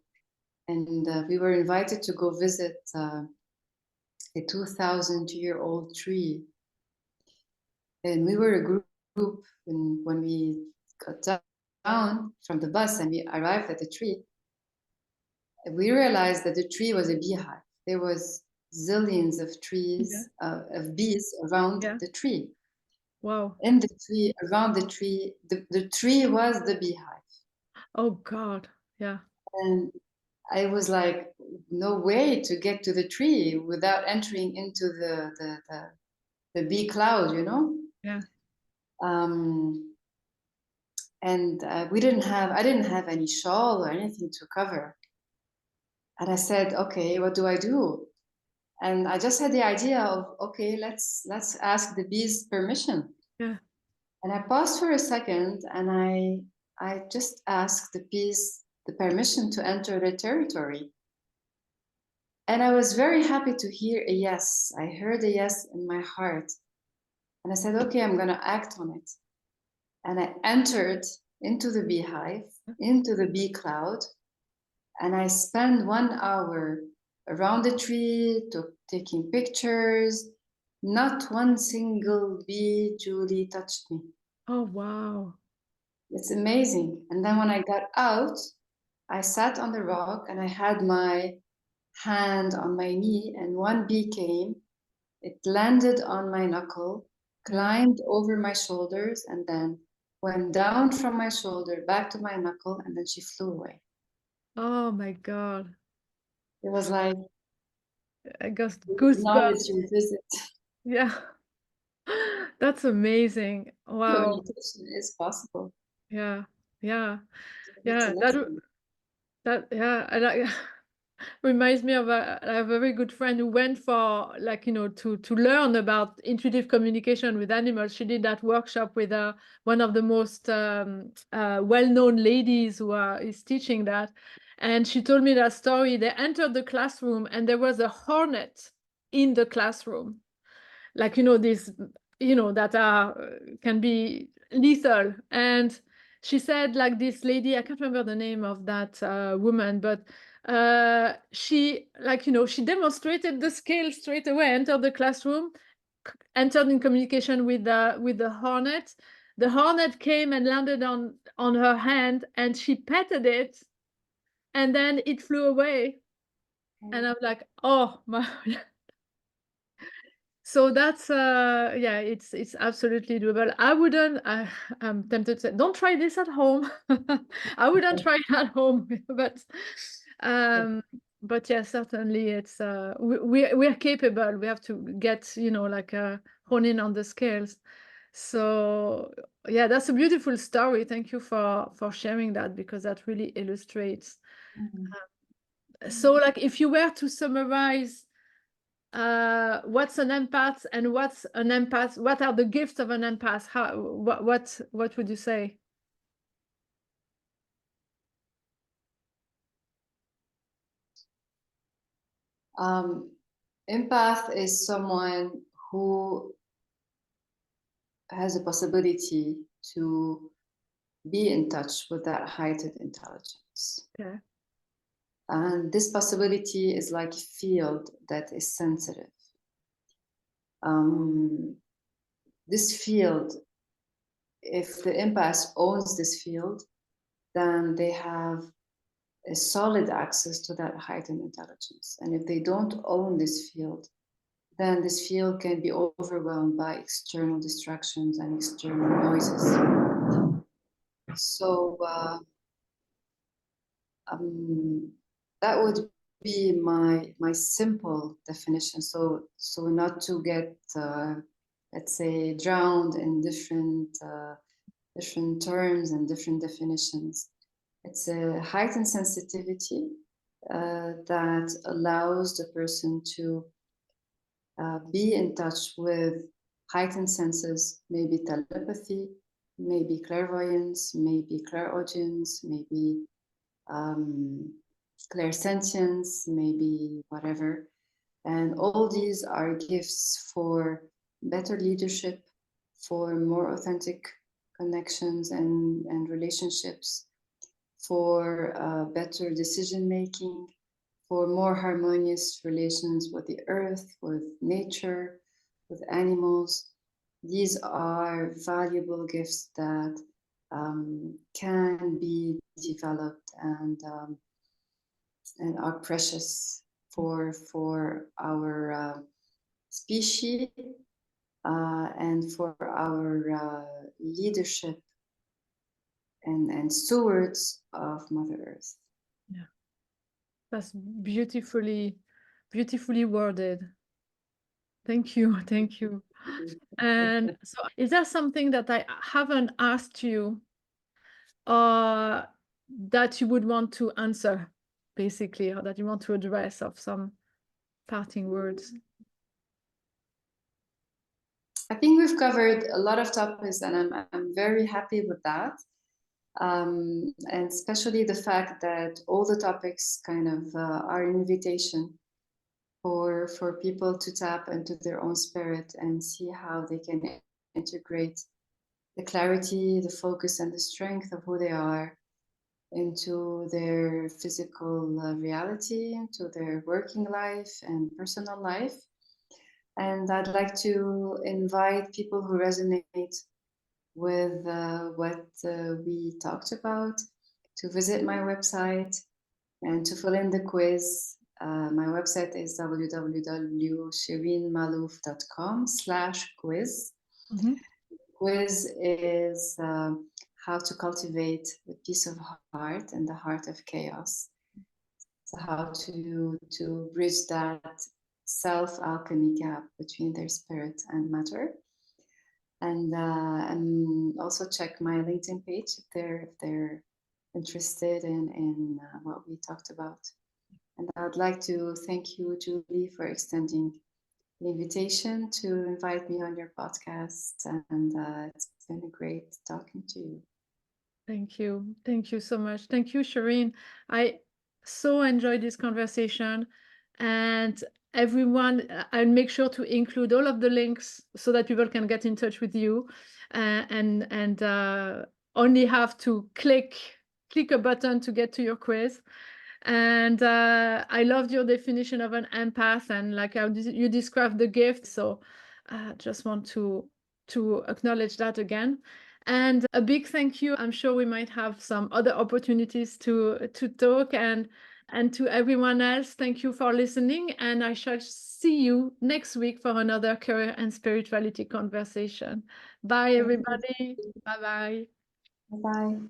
and we were invited to go visit a 2,000-year-old tree, and we were a group when we got down from the bus and we arrived at the tree. We realized that the tree was a beehive. There was zillions of yeah, trees, of bees around yeah. the tree. Wow. In the tree, around the tree, the tree was the beehive. Oh God. Yeah, And I was like, no way to get to the tree without entering into the bee cloud, you know? yeah, Um, and I didn't have any shawl or anything to cover. And I said, okay, what do I do? And I just had the idea of, okay, let's ask the bees permission. yeah. And I paused for a second, and I just asked the bees the permission to enter the territory. And I was very happy to hear a yes. I heard a yes in my heart. And I said, okay, I'm going to act on it. And I entered into the beehive, into the bee cloud, and I spent 1 hour around the tree, taking pictures. Not one single bee, Julie, touched me. Oh wow. It's amazing. And then when I got out, I sat on the rock and I had my hand on my knee, and one bee came. It landed on my knuckle, Yeah. climbed over my shoulders, and then went down from my shoulder back to my knuckle, and then she flew away. Oh my God. It was like, I got now it's goosebumps. your visit. Yeah. That's amazing. Wow. Communication is possible. Yeah. Yeah. It's a Yeah. lesson. Yeah. I like reminds me of a very good friend who went for, like, you know, to learn about intuitive communication with animals. She did that workshop with one of the most well-known ladies is teaching that. And she told me that story. They entered the classroom and there was a hornet in the classroom. Like, you know, these, you know, that are can be lethal. And she said, like, this lady, I can't remember the name of that woman, but she, like, you know, she demonstrated the skill straight away, entered the classroom, entered in communication with the hornet. The hornet came and landed on her hand, and she petted it, and then it flew away. And I'm like, oh my. So that's yeah, it's absolutely doable. I'm tempted to say, don't try this at home. I wouldn't try it at home, um, but yeah, certainly it's we're capable. We have to get, you know, like hone in on the skills. So yeah, that's a beautiful story. Thank you for sharing that, because that really illustrates Mhm. So like if you were to summarize what's an empath and what's an empath, what are the gifts of an empath? What would you say? Empath is someone who has a possibility to be in touch with that heightened intelligence. Okay. And this possibility is like a field that is sensitive. This field, if the empath owns this field, then they have a solid access to that heightened intelligence. And if they don't own this field, then this field can be overwhelmed by external distractions and external noises. So that would be my simple definition. So not to get let's say drowned in different terms and different definitions. It's a heightened sensitivity that allows the person to be in touch with heightened senses, maybe telepathy, maybe clairvoyance, maybe clairaudience, maybe clairsentience, maybe whatever. And all these are gifts for better leadership, for more authentic connections and relationships, for better decision making, for more harmonious relations with the earth, with nature, with animals. These are valuable gifts that can be developed and are precious for our species and for our leadership and stewards of Mother Earth. Yeah, that's beautifully worded. Thank you, thank you. And so, is there something that I haven't asked you, that you would want to answer, basically, or that you want to address, of some parting words? I think we've covered a lot of topics, and I'm very happy with that. And especially the fact that all the topics kind of are an invitation for people to tap into their own spirit and see how they can integrate the clarity, the focus, and the strength of who they are into their physical reality, into their working life and personal life. And I'd like to invite people who resonate with what we talked about to visit my website and to fill in the quiz. My website is www.shireenmaluf.com/quiz. Mm-hmm. Quiz is how to cultivate the peace of heart in the heart of chaos. So how to bridge that self-alchemy gap between their spirit and matter. And also check my LinkedIn page if they're interested in what we talked about. And I'd like to thank you, Julie, for extending the invitation to invite me on your podcast. And it's been great talking to you. Thank you. Thank you so much. Thank you, Shireen. I so enjoyed this conversation. And everyone, I'll make sure to include all of the links so that people can get in touch with you, and only have to click a button to get to your quiz. And I loved your definition of an empath and like how you described the gift. So just want to acknowledge that again. And a big thank you. I'm sure we might have some other opportunities to talk. And to everyone else, thank you for listening. And I shall see you next week for another career and spirituality conversation. Bye, everybody. Bye-bye. Bye-bye.